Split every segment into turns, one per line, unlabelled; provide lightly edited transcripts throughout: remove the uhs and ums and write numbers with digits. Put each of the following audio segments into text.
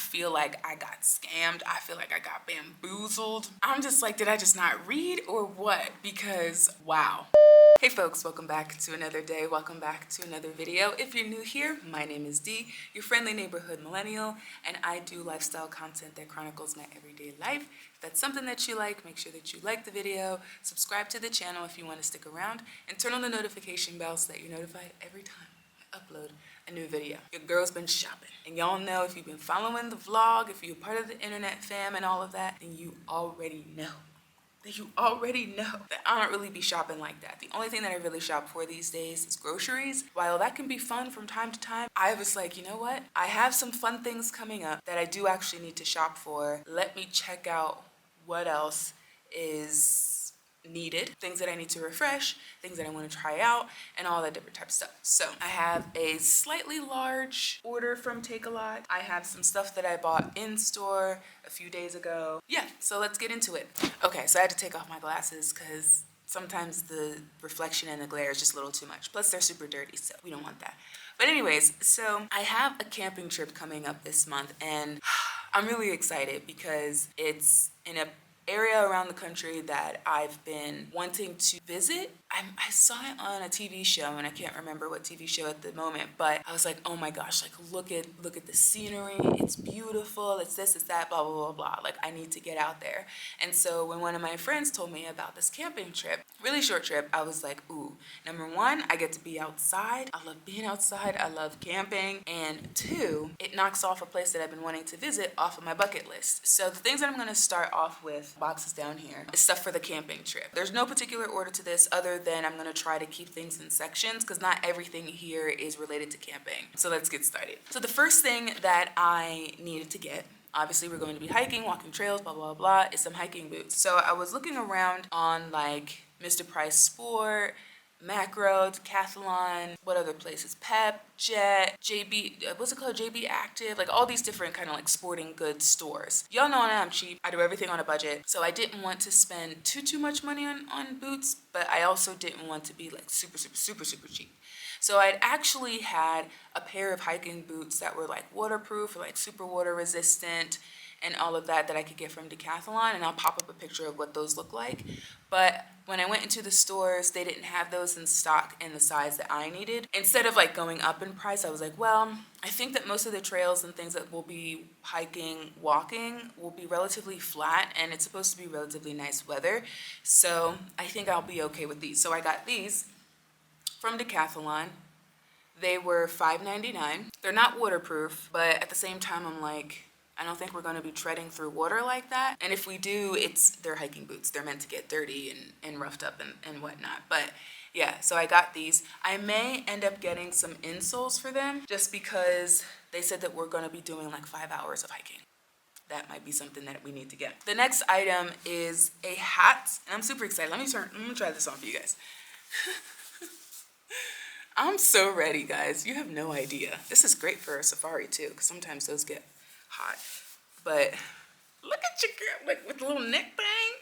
feel like I got scammed. I feel like I got bamboozled. I'm just like, did I just not read or what? Because wow. Hey folks, welcome back to another day. Welcome back to another video. If you're new here, my name is Dee, your friendly neighborhood millennial, and I do lifestyle content that chronicles my everyday life. If that's something that you like, make sure that you like the video, subscribe to the channel if you want to stick around, and turn on the notification bell so that you're notified every time I upload a new video. Your girl's been shopping, and y'all know if you've been following the vlog, if you're part of the internet fam and all of that, then you already know that I don't really be shopping like that. The only thing that I really shop for these days is groceries. While that can be fun from time to time, I was like, you know what? I have some fun things coming up that I do actually need to shop for. Let me check out what else is needed, things that I need to refresh, things that I want to try out, and all that different type of stuff. So I have a slightly large order from Takealot. I have some stuff that I bought in store a few days ago. Yeah, so let's get into it. Okay, so I had to take off my glasses because sometimes the reflection and the glare is just a little too much. Plus they're super dirty, so we don't want that. But anyways, so I have a camping trip coming up this month, and I'm really excited because it's in a area around the country that I've been wanting to visit. I saw it on a TV show, and I can't remember what TV show at the moment, but I was like, oh my gosh, like look at the scenery. It's beautiful. It's this, it's that, blah, blah, blah, blah. Like I need to get out there. And so when one of my friends told me about this camping trip, really short trip, I was like, ooh, number one, I get to be outside. I love being outside. I love camping. And two, it knocks off a place that I've been wanting to visit off of my bucket list. So the things that I'm going to start off with, boxes down here, is stuff for the camping trip. There's no particular order to this other than I'm going to try to keep things in sections because not everything here is related to camping. So let's get started. So the first thing that I needed to get, obviously we're going to be hiking, walking trails, blah, blah, blah, is some hiking boots. So I was looking around on like Mr. Price Sport, Macro, Decathlon, what other places? Pep, Jet, JB, what's it called? JB Active, like all these different kind of like sporting goods stores. Y'all know I'm cheap. I do everything on a budget. So I didn't want to spend too much money on boots, but I also didn't want to be like super cheap. So I'd actually had a pair of hiking boots that were like waterproof or like super water resistant and all of that I could get from Decathlon, and I'll pop up a picture of what those look like. But when I went into the stores, they didn't have those in stock in the size that I needed. Instead of like going up in price, I was like, well, I think that most of the trails and things that we'll be hiking, walking, will be relatively flat, and it's supposed to be relatively nice weather. So I think I'll be okay with these. So I got these from Decathlon. They were $5.99. They're not waterproof, but at the same time, I'm like, I don't think we're going to be treading through water like that. And if we do, they're hiking boots. They're meant to get dirty and roughed up and whatnot. But yeah, so I got these. I may end up getting some insoles for them just because they said that we're going to be doing like 5 hours of hiking. That might be something that we need to get. The next item is a hat, and I'm super excited. Let me try this on for you guys. I'm so ready, guys. You have no idea. This is great for a safari too, because sometimes those get hot. But look at your girl, like with the little neck thing.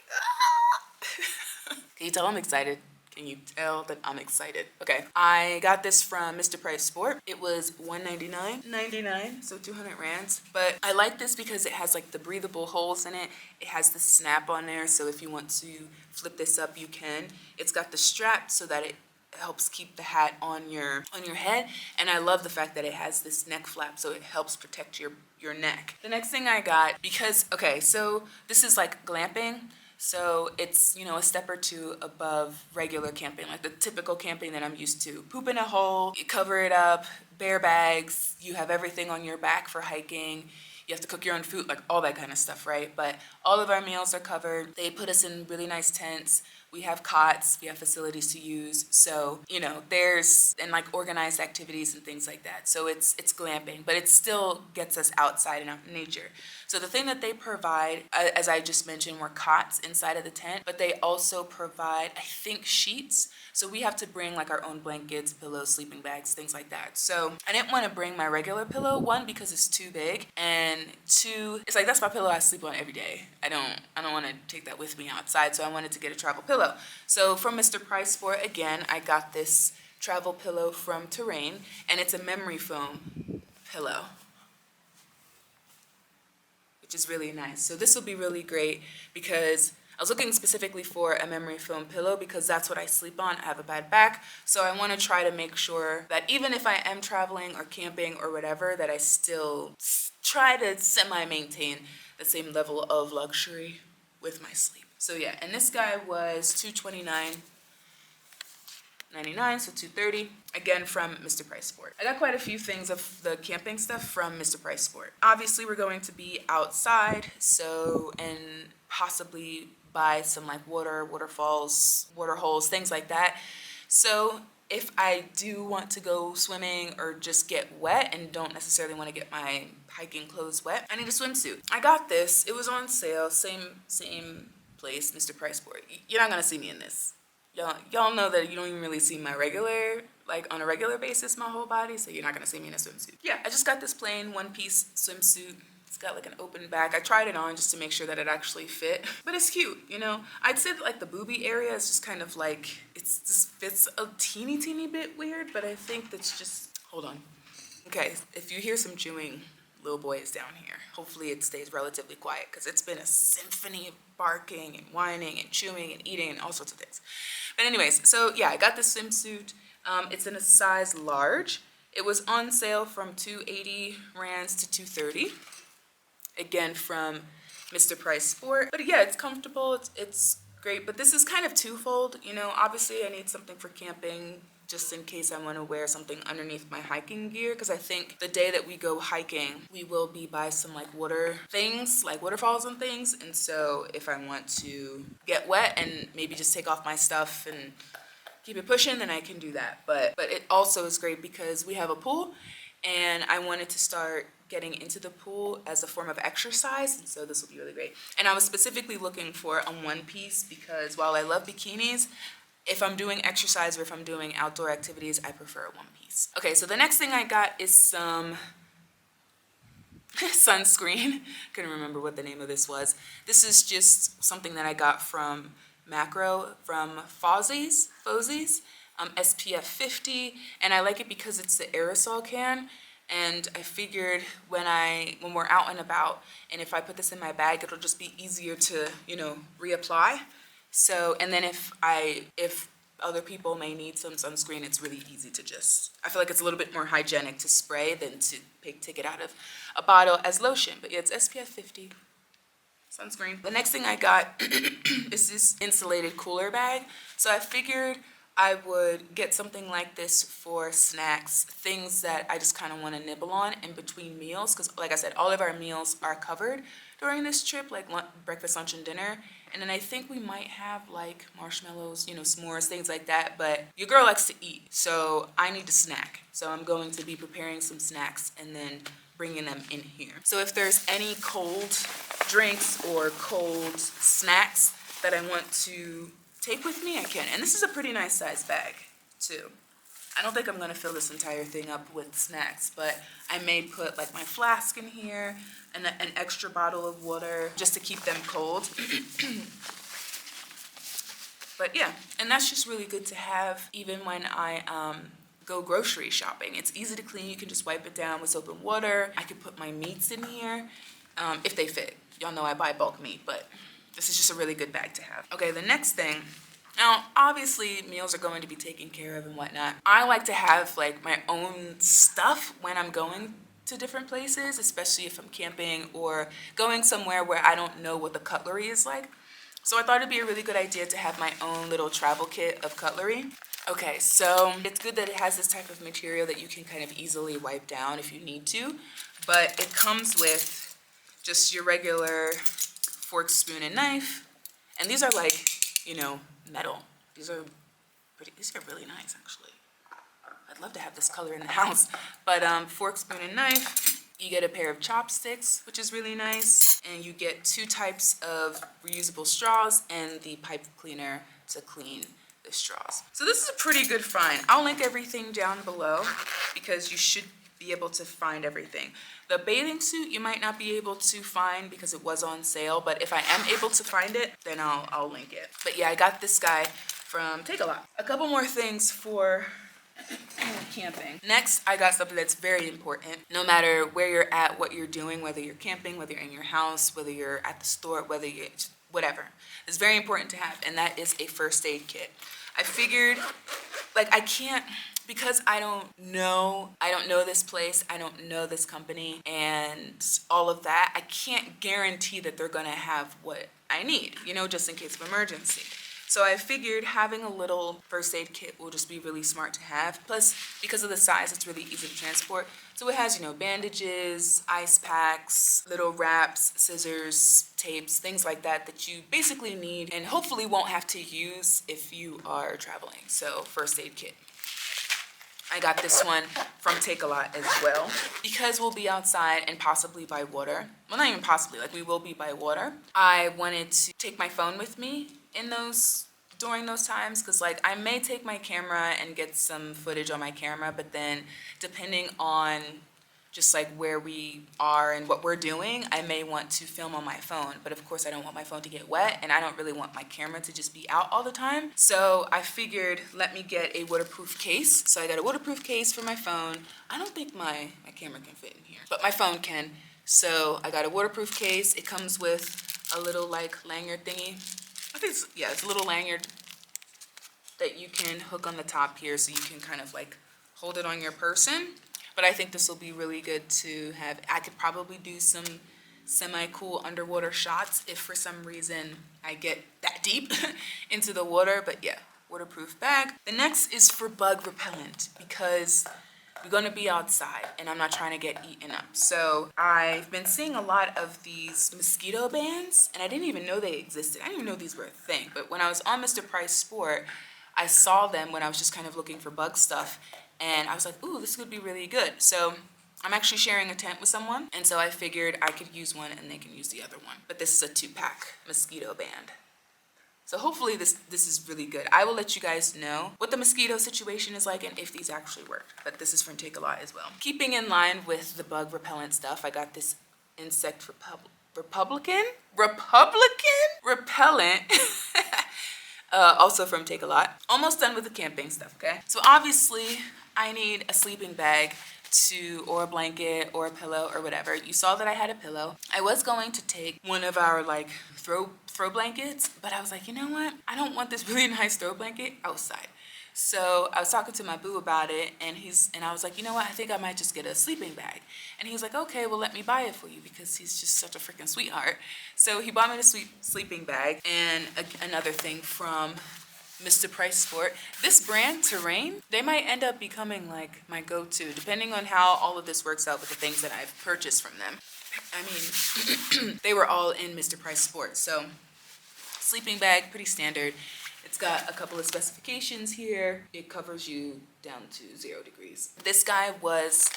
Can you tell I'm excited? Can you tell that I'm excited? Okay, I got this from Mr. Price Sport. It was $199.99, so 200 rands. But I like this because it has like the breathable holes in it. It has the snap on there, so if you want to flip this up, you can. It's got the strap so that it helps keep the hat on your head, and I love the fact that it has this neck flap, so it helps protect your neck. The next thing I got, because okay, so this is like glamping, so it's, you know, a step or two above regular camping, like the typical camping that I'm used to. Poop in a hole, you cover it up, bear bags, you have everything on your back for hiking. You have to cook your own food, like all that kind of stuff, right? But all of our meals are covered. They put us in really nice tents. We have cots, we have facilities to use. So, you know, and like organized activities and things like that. So it's glamping, but it still gets us outside and out in nature. So the thing that they provide, as I just mentioned, were cots inside of the tent, but they also provide, I think, sheets. So we have to bring like our own blankets, pillows, sleeping bags, things like that. So I didn't want to bring my regular pillow, one, because it's too big, and two, it's like that's my pillow I sleep on every day. I don't want to take that with me outside, so I wanted to get a travel pillow. So from Mr. Price Sport, again, I got this travel pillow from Terrain, and it's a memory foam pillow. which is really nice. So this will be really great because I was looking specifically for a memory foam pillow because that's what I sleep on. I have a bad back, so I want to try to make sure that even if I am traveling or camping or whatever, that I still try to semi-maintain the same level of luxury with my sleep. So yeah, and this guy was $229.99, so $230, again from Mr. Price Sport. I got quite a few things of the camping stuff from Mr. Price Sport. Obviously, we're going to be outside, so, and possibly buy some like waterfalls, water holes, things like that. So if I do want to go swimming or just get wet and don't necessarily want to get my hiking clothes wet, I need a swimsuit. I got this. It was on sale. Same place, Mr. Price Sport. You're not gonna see me in this. Y'all know that you don't even really see my regular, like on a regular basis, my whole body, so you're not gonna see me in a swimsuit. Yeah, I just got this plain one-piece swimsuit. It's got like an open back. I tried it on just to make sure that it actually fit, but it's cute, you know? I'd say that like the boobie area is just kind of like, it just fits a teeny bit weird, but I think that's just, hold on. Okay, if you hear some chewing, little boy is down here. Hopefully it stays relatively quiet because it's been a symphony of barking and whining and chewing and eating and all sorts of things. But anyways, so yeah, I got this swimsuit. It's in a size large. It was on sale from 280 rands to 230. Again, from Mr. Price Sport. But yeah, it's comfortable, it's great, but this is kind of twofold, you know. Obviously, I need something for camping, just in case I want to wear something underneath my hiking gear, because I think the day that we go hiking, we will be by some like water things, like waterfalls and things, and so if I want to get wet and maybe just take off my stuff and keep it pushing, then I can do that. But it also is great because we have a pool, and I wanted to start getting into the pool as a form of exercise, and so this will be really great. And I was specifically looking for a one piece because while I love bikinis, if I'm doing exercise or if I'm doing outdoor activities, I prefer a one piece. Okay, so the next thing I got is some sunscreen. Couldn't remember what the name of this was. This is just something that I got from Macro, from Fozzies, SPF 50, and I like it because it's the aerosol can. And I figured when we're out and about, and if I put this in my bag, it'll just be easier to, you know, reapply. So, and then if other people may need some sunscreen, it's really easy to I feel like it's a little bit more hygienic to spray than to take it out of a bottle as lotion. But yeah, it's SPF 50 sunscreen. The next thing I got is this insulated cooler bag. So I figured I would get something like this for snacks, things that I just kind of want to nibble on in between meals, because like I said, all of our meals are covered during this trip, like breakfast, lunch, and dinner. And then I think we might have like marshmallows, you know, s'mores, things like that, but your girl likes to eat, so I need to snack. So I'm going to be preparing some snacks and then bringing them in here. So if there's any cold drinks or cold snacks that I want to take with me, I can. And this is a pretty nice size bag too. I don't think I'm gonna fill this entire thing up with snacks, but I may put like my flask in here and an extra bottle of water just to keep them cold. But yeah, and that's just really good to have even when I go grocery shopping. It's easy to clean. You can just wipe it down with soap and water. I could put my meats in here if they fit. Y'all know I buy bulk meat, but this is just a really good bag to have. Okay, the next thing. Now, obviously, meals are going to be taken care of and whatnot. I like to have like my own stuff when I'm going to different places, especially if I'm camping or going somewhere where I don't know what the cutlery is like. So I thought it'd be a really good idea to have my own little travel kit of cutlery. Okay, so it's good that it has this type of material that you can kind of easily wipe down if you need to, but it comes with just your regular fork, spoon, and knife. And these are like, you know, metal. These are really nice, actually. I'd love to have this color in the house. But fork, spoon, and knife. You get a pair of chopsticks, which is really nice. And you get 2 types of reusable straws and the pipe cleaner to clean the straws. So this is a pretty good find. I'll link everything down below because you should be able to find everything. The bathing suit you might not be able to find because it was on sale, but if I am able to find it, then I'll link it. But yeah, I got this guy from Takealot. A couple more things for camping. Next, I got something that's very important. No matter where you're at, what you're doing, whether you're camping, whether you're in your house, whether you're at the store, whether you're whatever, it's very important to have, and that is a first aid kit. I figured, like, I can't, because I don't know this place, I don't know this company, and all of that, I can't guarantee that they're gonna have what I need, just in case of emergency. So I figured having a little first aid kit will just be really smart to have. Plus, because of the size, it's really easy to transport. So it has, bandages, ice packs, little wraps, scissors, tapes, things like that that you basically need and hopefully won't have to use if you are traveling. So first aid kit. I got this one from Takealot as well. Because we'll be outside and possibly by water. Well, not even possibly, like we will be by water. I wanted to take my phone with me during those times, because like I may take my camera and get some footage on my camera, but then depending on just like where we are and what we're doing, I may want to film on my phone. But of course I don't want my phone to get wet, and I don't really want my camera to just be out all the time. So I figured, let me get a waterproof case. So I got a waterproof case for my phone. I don't think my camera can fit in here, but my phone can. So I got a waterproof case. It comes with a little like lanyard thingy. I think it's a little lanyard that you can hook on the top here, so you can kind of like hold it on your person. But I think this will be really good to have. I could probably do some semi-cool underwater shots if for some reason I get that deep into the water. But yeah, waterproof bag. The next is for bug repellent, because we're gonna be outside and I'm not trying to get eaten up. So I've been seeing a lot of these mosquito bands, and I didn't even know they existed. I didn't even know these were a thing. But when I was on Mr. Price Sport, I saw them when I was just kind of looking for bug stuff, and I was like, ooh, this could be really good. So I'm actually sharing a tent with someone, and so I figured I could use one and they can use the other one. But this is a 2-pack mosquito band. So hopefully this is really good. I will let you guys know what the mosquito situation is like and if these actually work. But this is from Takealot as well. Keeping in line with the bug repellent stuff, I got this insect repellent. Also from Takealot. Almost done with the camping stuff, okay? So obviously I need a sleeping bag or a blanket or a pillow or whatever. You saw that I had a pillow. I was going to take one of our like throw blankets, but I was like, you know what? I don't want this really nice throw blanket outside. So I was talking to my boo about it, and I was like, you know what? I think I might just get a sleeping bag. And he was like, okay, well, let me buy it for you, because he's just such a freaking sweetheart. So he bought me the sleeping bag. And another thing from Mr. Price Sport, this brand, Terrain, they might end up becoming like my go-to, depending on how all of this works out with the things that I've purchased from them. I mean, they were all in Mr. Price Sport. So sleeping bag, pretty standard. It's got a couple of specifications here. It covers you down to 0 degrees. This guy was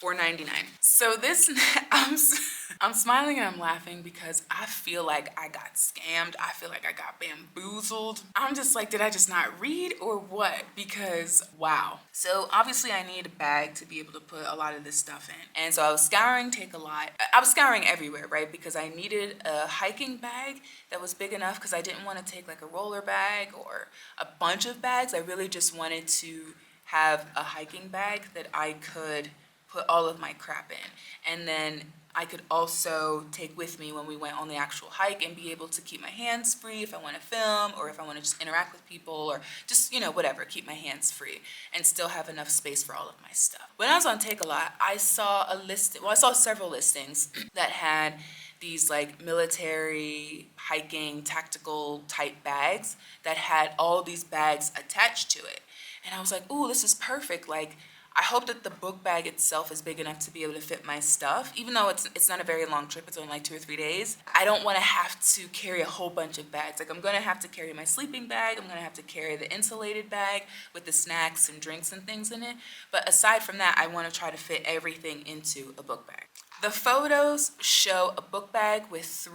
$4.99. So this, I'm smiling and I'm laughing because I feel like I got scammed. I feel like I got bamboozled. I'm just like, did I just not read or what? Because wow. So obviously I need a bag to be able to put a lot of this stuff in. And so I was scouring Takealot. I was scouring everywhere, right? Because I needed a hiking bag that was big enough, because I didn't want to take like a roller bag or a bunch of bags. I really just wanted to have a hiking bag that I could put all of my crap in, and then I could also take with me when we went on the actual hike and be able to keep my hands free if I want to film or if I want to just interact with people or just, whatever, keep my hands free and still have enough space for all of my stuff. When I was on Takealot, I saw I saw several listings that had these like military hiking tactical type bags that had all these bags attached to it. And I was like, ooh, this is perfect. Like, I hope that the book bag itself is big enough to be able to fit my stuff, even though it's not a very long trip. It's only like 2 or 3 days. I don't want to have to carry a whole bunch of bags. Like, I'm going to have to carry my sleeping bag. I'm going to have to carry the insulated bag with the snacks and drinks and things in it. But aside from that, I want to try to fit everything into a book bag. The photos show a book bag with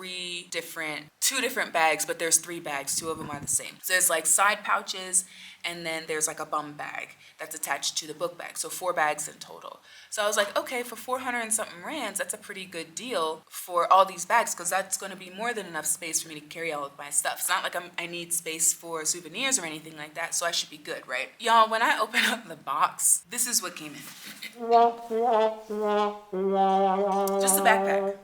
two different bags, but there's 3 bags. 2 of them are the same. So there's like side pouches, and then there's like a bum bag that's attached to the book bag. So 4 bags in total. So I was like, okay, for 400 and something rands, that's a pretty good deal for all these bags, because that's going to be more than enough space for me to carry all of my stuff. It's not like I need space for souvenirs or anything like that, so I should be good, right? Y'all, when I open up the box, this is what came in. Just a backpack.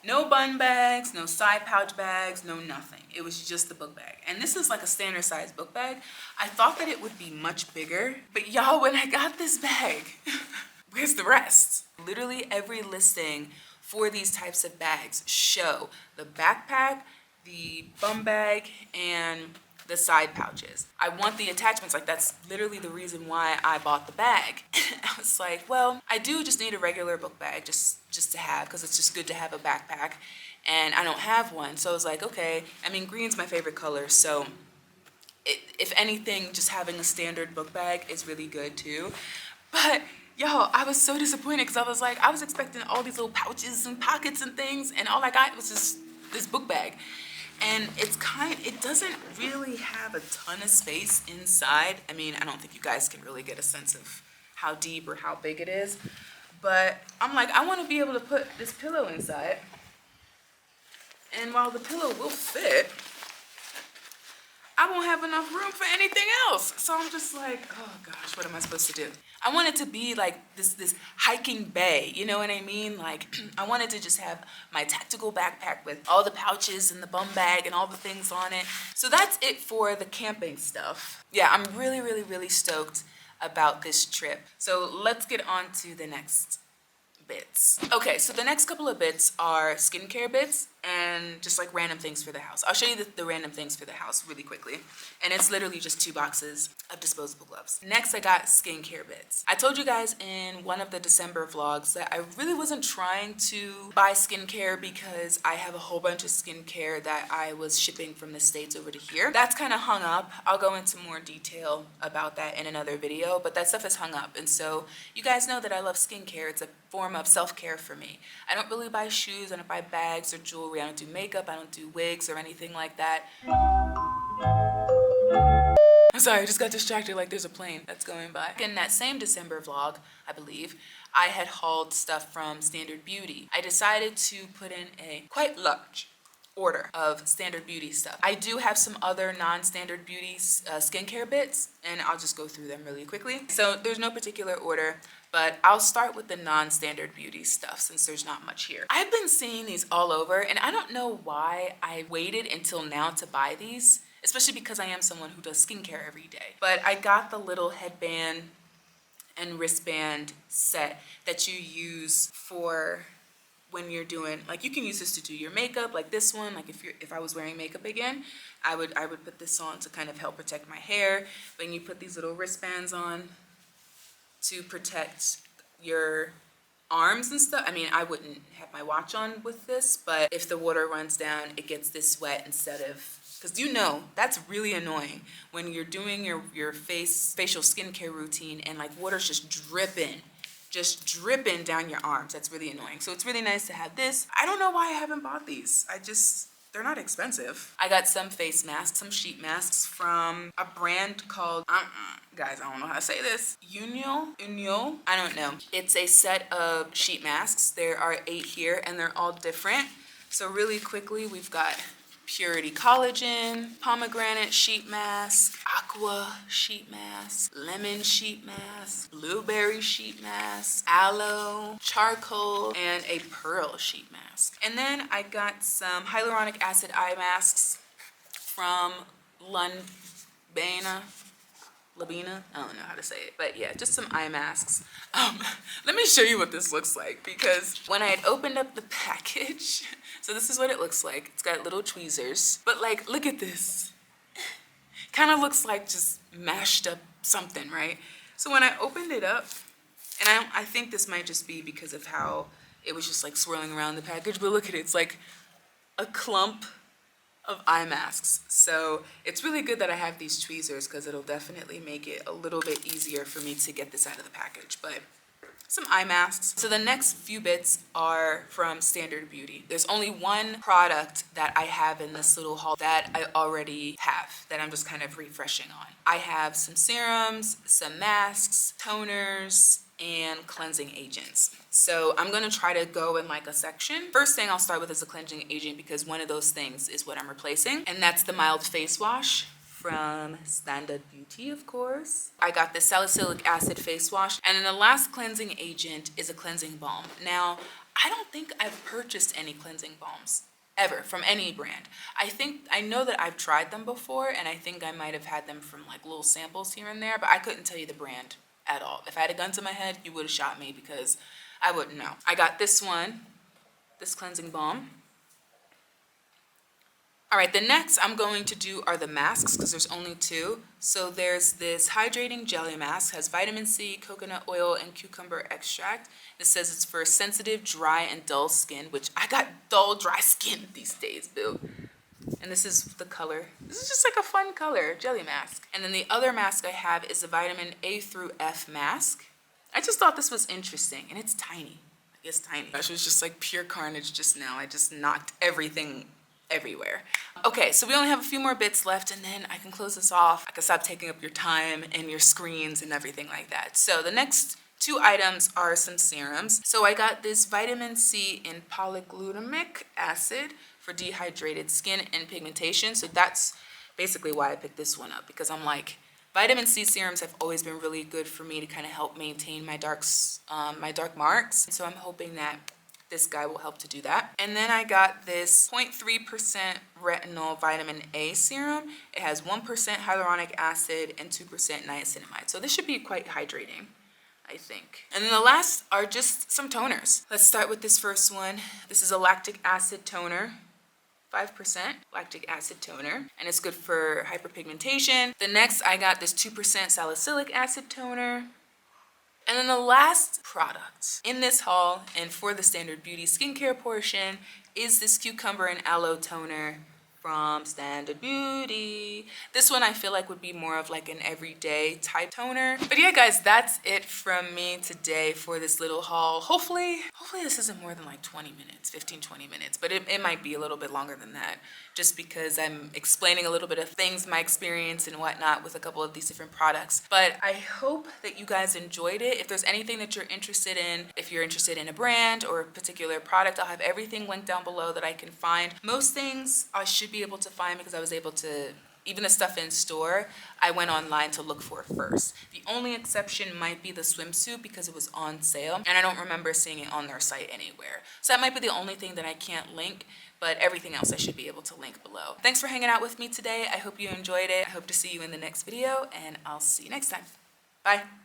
No bun bags, no side pouch bags, no nothing. It was just the book bag. And this is like a standard size book bag. I thought that it would be much bigger, but y'all, when I got this bag, where's the rest? Literally every listing for these types of bags show the backpack, the bum bag, and the side pouches. I want the attachments. Like, that's literally the reason why I bought the bag. I was like, well, I do just need a regular book bag just to have, because it's just good to have a backpack, and I don't have one. So I was like, okay, I mean, green's my favorite color, so if anything, just having a standard book bag is really good too. But yo, I was so disappointed, because I was like, I was expecting all these little pouches and pockets and things, and all I got was just this book bag. And it doesn't really have a ton of space inside. I mean, I don't think you guys can really get a sense of how deep or how big it is. But I'm like, I want to be able to put this pillow inside. And while the pillow will fit, I won't have enough room for anything else. So I'm just like, oh gosh, what am I supposed to do? I want it to be like this hiking bay, you know what I mean? Like, I wanted to just have my tactical backpack with all the pouches and the bum bag and all the things on it. So that's it for the camping stuff. Yeah, I'm really, really, really stoked about this trip. So let's get on to the next bits. Okay, so the next couple of bits are skincare bits and just like random things for the house. I'll show you the random things for the house really quickly. And it's literally just 2 boxes of disposable gloves. Next, I got skincare bits. I told you guys in one of the December vlogs that I really wasn't trying to buy skincare because I have a whole bunch of skincare that I was shipping from the States over to here. That's kind of hung up. I'll go into more detail about that in another video, but that stuff is hung up. And so you guys know that I love skincare. It's a form of self-care for me. I don't really buy shoes, I don't buy bags or jewelry, I don't do makeup, I don't do wigs or anything like that. I'm sorry, I just got distracted like there's a plane that's going by. In that same December vlog, I believe, I had hauled stuff from Standard Beauty. I decided to put in a quite large order of Standard Beauty stuff. I do have some other non-Standard Beauty skincare bits, and I'll just go through them really quickly. So there's no particular order, but I'll start with the non-Standard Beauty stuff since there's not much here. I've been seeing these all over, and I don't know why I waited until now to buy these, especially because I am someone who does skincare every day. But I got the little headband and wristband set that you use for when you're doing, like, you can use this to do your makeup, like this one. Like if I was wearing makeup again, I would put this on to kind of help protect my hair. Then you put these little wristbands on to protect your arms and stuff. I mean, I wouldn't have my watch on with this, but if the water runs down, it gets this wet instead of, because you know that's really annoying when you're doing your facial skincare routine and like water's just dripping down your arms. That's really annoying. So it's really nice to have this. I don't know why I haven't bought these. They're not expensive. I got some face masks, some sheet masks from a brand called, guys, I don't know how to say this. Unyo, I don't know. It's a set of sheet masks. There are 8 here and they're all different. So really quickly, we've got Purity Collagen, Pomegranate Sheet Mask, Aqua Sheet Mask, Lemon Sheet Mask, Blueberry Sheet Mask, Aloe, Charcoal, and a Pearl Sheet Mask. And then I got some hyaluronic acid eye masks from Labina. I don't know how to say it, but yeah, just some eye masks. Let me show you what this looks like, because when I had opened up the package, so this is what it looks like. It's got little tweezers, but like, look at this. Kind of looks like just mashed up something, right? So when I opened it up, and I think this might just be because of how it was just like swirling around the package, but look at it, it's like a clump of eye masks. So it's really good that I have these tweezers because it'll definitely make it a little bit easier for me to get this out of the package. But some eye masks. So the next few bits are from Standard Beauty. There's only one product that I have in this little haul that I already have, that I'm just kind of refreshing on. I have some serums, some masks, toners, and cleansing agents. So I'm gonna try to go in like a section. First thing I'll start with is a cleansing agent because one of those things is what I'm replacing, and that's the mild face wash from Standard Beauty, of course. I got the salicylic acid face wash, and then the last cleansing agent is a cleansing balm. Now, I don't think I've purchased any cleansing balms ever from any brand. I know that I've tried them before, and I think I might have had them from like little samples here and there, but I couldn't tell you the brand at all. If I had a gun to my head, you would have shot me because I wouldn't know. I got this one, this cleansing balm. All right, the next I'm going to do are the masks because there's only two. So there's this hydrating jelly mask, has vitamin C, coconut oil, and cucumber extract. It says it's for sensitive, dry, and dull skin, which I got dull, dry skin these days, boo. And this is the color. This is just like a fun color, jelly mask. And then the other mask I have is the vitamin A through F mask. I just thought this was interesting, and it's tiny. It's tiny. It was just like pure carnage just now. I just knocked everything everywhere. Okay, so we only have a few more bits left and then I can close this off. I can stop taking up your time and your screens and everything like that. So the next two items are some serums. So I got this vitamin C in polyglutamic acid for dehydrated skin and pigmentation. So that's basically why I picked this one up, because I'm like, vitamin C serums have always been really good for me to kind of help maintain my dark marks. So I'm hoping that this guy will help to do that. And then I got this 0.3% retinol vitamin A serum. It has 1% hyaluronic acid and 2% niacinamide. So this should be quite hydrating, I think. And then the last are just some toners. Let's start with this first one. This is a lactic acid toner. 5% lactic acid toner, and it's good for hyperpigmentation. The next I got this 2% salicylic acid toner. And then the last product in this haul and for the Standard Beauty skincare portion is this cucumber and aloe toner from Standard Beauty. This one I feel like would be more of like an everyday type toner. But yeah, guys, that's it from me today for this little haul. Hopefully this isn't more than like 20 minutes, 15, 20 minutes, but it might be a little bit longer than that, just because I'm explaining a little bit of things, my experience and whatnot with a couple of these different products. But I hope that you guys enjoyed it. If there's anything that you're interested in, if you're interested in a brand or a particular product, I'll have everything linked down below that I can find. Most things I should be able to find because I was able to, even the stuff in store, I went online to look for first. The only exception might be the swimsuit because it was on sale and I don't remember seeing it on their site anywhere. So that might be the only thing that I can't link, but everything else I should be able to link below. Thanks for hanging out with me today. I hope you enjoyed it. I hope to see you in the next video and I'll see you next time. Bye.